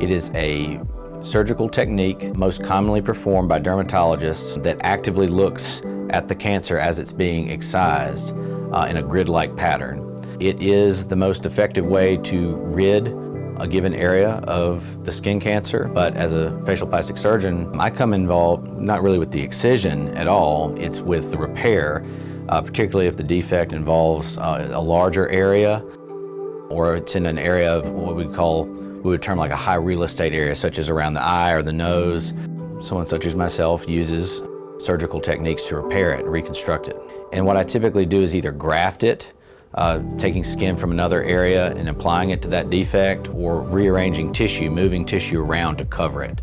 It is a surgical technique most commonly performed by dermatologists that actively looks at the cancer as it's being excised in a grid-like pattern. It is the most effective way to rid a given area of the skin cancer, but as a facial plastic surgeon, I come involved not really with the excision at all, it's with the repair, particularly if the defect involves a larger area or it's in an area of what we would term like a high real estate area, such as around the eye or the nose. Someone such as myself uses surgical techniques to repair it, reconstruct it. And what I typically do is either graft it, taking skin from another area and applying it to that defect, or rearranging tissue, moving tissue around to cover it.